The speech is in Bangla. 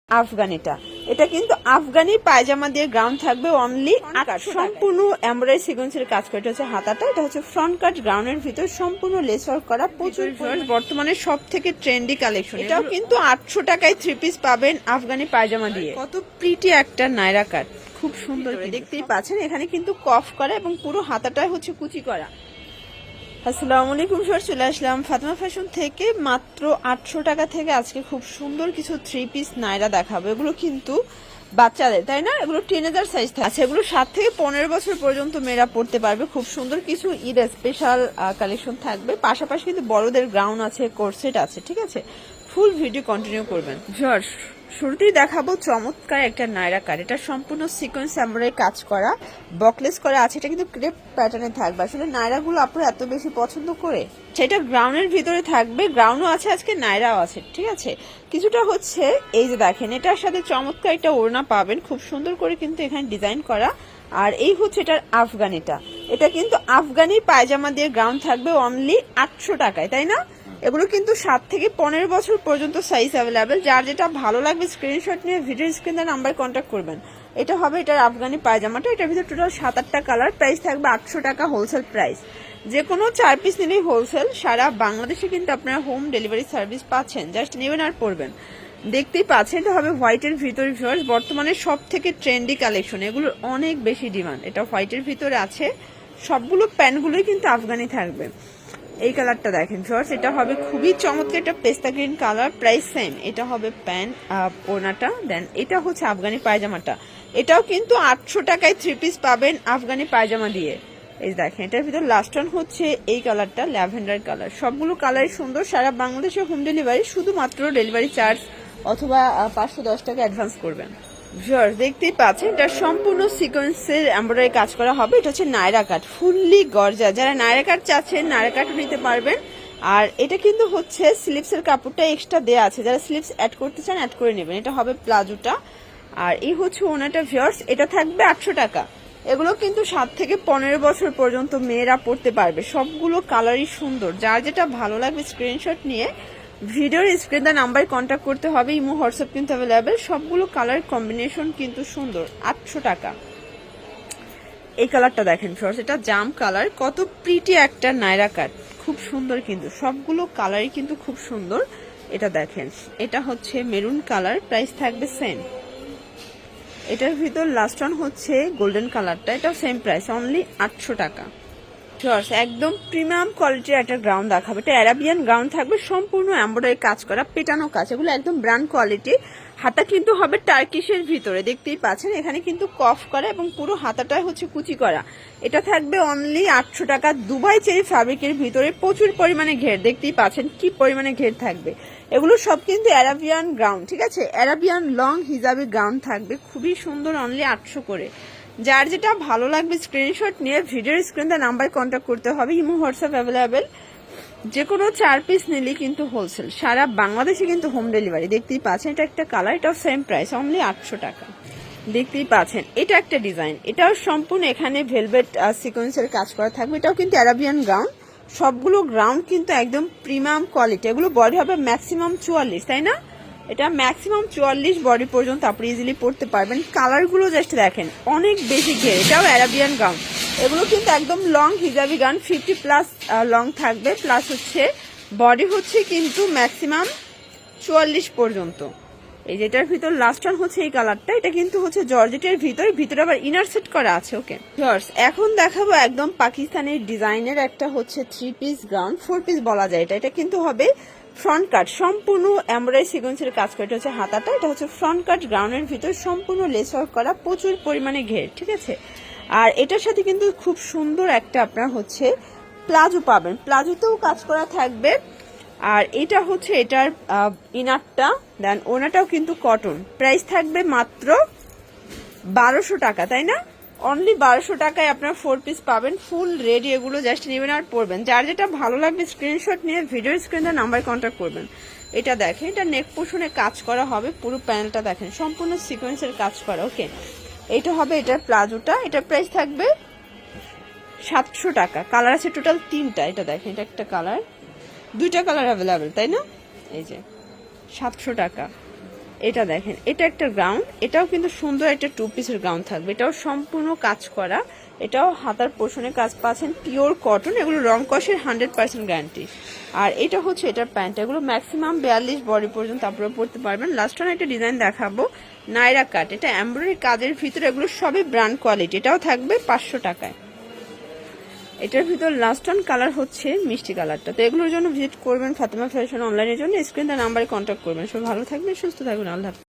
আফগানিটা এটা কিন্তু আফগানি পায়জামা দিয়ে গ্রাউন্ড থাকবে অনলি 800 সম্পূর্ণ এমব্রয়ডারি সিকোয়েন্সের কাজ করা। এটা হচ্ছে হাতাটা, এটা হচ্ছে ফ্রন্ট কাট গ্রাউন্ডের ভিতর সম্পূর্ণ লেস ওয়ার্ক করা। প্রচুর বর্তমানে সব থেকে ট্রেন্ডি কালেকশন। এটাও কিন্তু 800 টাকায় 3 পিস পাবেন আফগানি পায়জামা দিয়ে। কত প্রিটি একটা নাইরা কাট, খুব সুন্দর দেখতেই পাচ্ছেন। এখানে কিন্তু কফ করা এবং পুরো হাতাটাই হচ্ছে কুচি করা। আসসালামু আলাইকুম স্যার, চলে আসলাম ফাতেমা ফ্যাশন থেকে। মাত্র 800 টাকা থেকে আজকে খুব সুন্দর কিছু 3 পিস নাইরা দেখাবো। এগুলো কিন্তু বাচ্চাদের, তাই না? এগুলো টিনেজার সাইজ থাকে। আচ্ছা, এগুলো 7 থেকে 15 বছর পর্যন্ত মেয়েরা পড়তে পারবে। খুব সুন্দর কিছু ঈদ স্পেশাল কালেকশন থাকবে। পাশাপাশি কিন্তু বড়দের গ্রাউন্ড আছে, কোরসেট আছে, ঠিক আছে? ফুল ভিডিও কন্টিনিউ করবেন। জর্জ শুরুতেই দেখাবো চমৎকার একটা নাইরা কাট। এটা সম্পূর্ণ সিকোয়েন্স এমব্রয়ডারি কাজ করা, বকলেস করা আছে। এটা কিন্তু ক্রেপ প্যাটার্নে থাকবে। আসলে নাইরাগুলো আপনারা এত বেশি পছন্দ করে, সেটা গ্রাউন্ডের ভিতরে থাকবে। গ্রাউন্ডও আছে আজকে, নাইরাও আছে, ঠিক আছে? কিছুটা হচ্ছে এই যে দেখেন, এটার সাথে চমৎকার একটা ওড়না পাবেন, খুব সুন্দর করে কিন্তু এখানে ডিজাইন করা। আর এই হচ্ছে এটার আফগানিটা। এটা কিন্তু আফগানি পায়জামা দিয়ে গ্রাউন্ড থাকবে অনলি 800 টাকায়, তাই না? এগুলো কিন্তু 7 থেকে 15 বছর পর্যন্ত সাইজ অ্যাভেলেবেল। যার যেটা ভালো লাগবে স্ক্রিনশট নিয়ে ভিডিও স্ক্রিনে নাম্বার কন্ট্যাক্ট করবেন। এটা হবে এটার আফগানি পায়জামাটা। এটার ভিতরে টোটাল 7-8টা কালার। প্রাইস থাকবে 800 টাকা হোলসেল প্রাইস। যে কোনো 4 পিস নিলেই হোলসেল। সারা বাংলাদেশে কিন্তু আপনারা হোম ডেলিভারি সার্ভিস পাচ্ছেন, জাস্ট নেবেন আর পড়বেন। দেখতেই পাচ্ছেন, এটা হবে হোয়াইটের ভিতরে। ভিউয়ার্স, বর্তমানে সব থেকে ট্রেন্ডি কালেকশন, এগুলোর অনেক বেশি ডিমান্ড। এটা হোয়াইটের ভিতরে আছে। সবগুলো প্যান্টগুলোই কিন্তু আফগানি থাকবে। এই কালারটা দেখেন ভিউয়ার্স, এটা হবে খুবই চমৎকার একটা পেস্তা গ্রিন কালার। Price same. এটা হবে প্যান্ট, ওড়নাটা। দেন এটা হচ্ছে আফগানি পায়জামাটা। এটাও কিন্তু 800 টাকায় 3 পিস পাবেন আফগানি পায়জামা দিয়ে। এই দেখেন, এটার ভিতর লাস্ট ওয়ান হচ্ছে এই কালারটা, ল্যাভেন্ডার কালার। সবগুলো কালারই সুন্দর। সারা বাংলাদেশে হোম ডেলিভারি, শুধুমাত্র ডেলিভারি চার্জ অথবা 510 টাকা অ্যাডভান্স করবেন। ভিউয়ার্স, দেখতেই পাচ্ছেন, এটা সম্পূর্ণ সিকোয়েন্সের এমব্রয়ডারি কাজ করা হবে। এটা হচ্ছে নাইরা কাট, ফুললি গর্জা। যারা নাইরা কাট চাচ্ছেন, নাইরা কাট নিতে পারবেন। আর এটা কিন্তু হচ্ছে স্লিপসের কাপড়টা এক্সট্রা দেওয়া আছে। যারা স্লিপস অ্যাড করতে চান অ্যাড করে নেবেন। এটা হবে প্লাজোটা। আর এই হচ্ছে ওনাটা। ভিউয়ার্স, এটা থাকবে 800 টাকা। এগুলো কিন্তু 7 থেকে 15 বছর পর্যন্ত মেয়েরা পড়তে পারবে। সবগুলো কালারই সুন্দর। যার যেটা ভালো লাগবে স্ক্রিনশট নিয়ে ভিডিওর স্ক্রিনে নাম্বার কন্ট্যাক্ট করতে হবে। ইমো হোয়াটসঅ্যাপ কিন্তু অ্যাভেলেবেল। সবগুলো কালার কম্বিনেশন কিন্তু সুন্দর। 800 টাকা। এই কালারটা দেখেন ফ্রেন্ডস, এটা জাম কালার। কত প্রিটি একটা নাইরা কাট, খুব সুন্দর কিন্তু সবগুলো কালারই কিন্তু খুব সুন্দর। এটা দেখেন, এটা হচ্ছে মেরুন কালার। প্রাইস থাকবে সেম। এটার ভিতর লাস্ট ওয়ান হচ্ছে গোল্ডেন কালারটা। এটাও সেম প্রাইস, অনলি 800 টাকা। একদম প্রিমিয়াম কোয়ালিটির একটা গ্রাউন্ড দেখাবে। এটা অ্যারাবিয়ান গ্রাউন্ড থাকবে, সম্পূর্ণ এমব্রয়ডারি কাজ করা, পেটানো কাজ। এগুলো একদম ব্র্যান্ড কোয়ালিটি। হাতা কিন্তু হবে টার্কিশের ভিতরে, দেখতেই পাচ্ছেন। এখানে কিন্তু কফ করা এবং পুরো হাতাটাই হচ্ছে কুচি করা। এটা থাকবে অনলি 800 টাকা। দুবাই চেরি ফ্যাব্রিকের ভিতরে প্রচুর পরিমাণে ঘের, দেখতেই পাচ্ছেন কি পরিমাণে ঘের থাকবে। এগুলো সব কিন্তু অ্যারাবিয়ান গ্রাউন্ড, ঠিক আছে? অ্যারাবিয়ান লং হিজাবি গ্রাউন্ড থাকবে, খুবই সুন্দর। অনলি 800 করে। যার যেটা ভালো লাগবে স্ক্রিনশট নিয়ে ভিডিওর স্ক্রিনে নাম্বার কন্ট্যাক্ট করতে হবে। Imo WhatsApp available. যে কোনো 4 পিস নিলেই কিন্তু হোলসেল। সারা বাংলাদেশে কিন্তু হোম ডেলিভারি। দেখতেই পাচ্ছেন, এটা একটা কালার। এটাও সেম প্রাইস, অনলি 800 টাকা। দেখতেই পাচ্ছেন, এটা একটা ডিজাইন। এটাও সম্পূর্ণ এখানে ভেলভেট সিকোয়েন্সের কাজ করা থাকবে। এটাও কিন্তু অ্যারাবিয়ান গ্রাউন্ড। সবগুলো গ্রাউন্ড কিন্তু একদম প্রিমিয়াম কোয়ালিটি। এগুলো বডি হবে ম্যাক্সিমাম 44, তাই না? এটা ম্যাক্সিমাম 44 বডি পর্যন্ত আপনি ইজিলি পড়তে পারবেন। কালারগুলো জাস্ট দেখেন, অনেক বেশি ঘের। এটাও অ্যারাবিয়ান গাউন। এগুলো কিন্তু একদম লং হিজাবি গাউন, 50+ লং থাকবে। প্লাস হচ্ছে বডি হচ্ছে কিন্তু ম্যাক্সিমাম 44 পর্যন্ত। এই যেটার ভিতর লাস্ট ওয়ান হচ্ছে এই কালারটা। এটা কিন্তু হচ্ছে জর্জেটের ভিতরে আবার ইনার সেট করা আছে। ওকে জর্জ, এখন দেখাবো একদম পাকিস্তানি ডিজাইনের একটা হচ্ছে 3 পিস গাউন, 4 পিস বলা যায়। এটা কিন্তু হবে ফ্রন্ট কাট, সম্পূর্ণ এমব্রয়ডারি সিকোয়েন্সের কাজ করা। এটা হচ্ছে হাতাটা। এটা হচ্ছে ফ্রন্ট কাট গ্রাউন্ডের ভিতর সম্পূর্ণ লেস ওয়ার্ক করা, প্রচুর পরিমাণে ঘের, ঠিক আছে? আর এটার সাথে কিন্তু খুব সুন্দর একটা আপনার হচ্ছে প্লাজো পাবেন। প্লাজোতেও কাজ করা থাকবে। আর এটা হচ্ছে এটার ইনারটা। দেন ওনাটাও কিন্তু কটন। প্রাইস থাকবে মাত্র 1200 টাকা, তাই না? অনলি 1200 টাকায় আপনার 4 পিস পাবেন, ফুল রেডি। এগুলো জাস্ট নেবেন আর পরবেন। যার যেটা ভালো লাগবে স্ক্রিনশট নিয়ে ভিডিও স্ক্রিনে নাম্বার কন্ট্যাক্ট করবেন। এটা দেখেন, এটা নেক পোর্শনে কাজ করা হবে। পুরো প্যানেলটা দেখেন, সম্পূর্ণ সিকোয়েন্সের কাজ করা। ওকে, এটা হবে এটার প্লাজোটা। এটার প্রাইস থাকবে 700 টাকা। কালার আছে টোটাল 3টা। এটা দেখেন, এটা একটা কালার, 2টা কালার অ্যাভেলেবেল, তাই না? এই যে 700 টাকা। এটা দেখেন, এটা একটা গাউন, এটাও কিন্তু সুন্দর একটা 2 পিসের গাউন থাকবে, এটাও সম্পূর্ণ কাজ করা, এটাও হাতার পোর্শনে কাজ পাচ্ছেন, পিওর কটন, এগুলো রং কষের 100% গ্যারান্টি। আর এটা হচ্ছে এটার প্যান্ট, এগুলো ম্যাক্সিমাম 42 বডি পর্যন্ত আপনারা পরতে পারবেন। লাস্ট ওয়ান একটা ডিজাইন দেখাবো, নাইরা কাট, এটা এমব্রয়ডারি কাজের ভিতরে, এগুলো সবই ব্র্যান্ড কোয়ালিটি, এটাও থাকবে 500 টাকায়। এটার ভিতর লাস্ট ওয়ান কালার হচ্ছে মিষ্টি কালারটা। তো এগুলোর জন্য ভিজিট করবেন ফাতেমা ফ্যাশন অনলাইনের জন্য, স্ক্রিন নাম্বারে কন্ট্যাক্ট করবেন। সব ভালো থাকবেন, সুস্থ থাকবেন, আল্লাহ হাফেজ।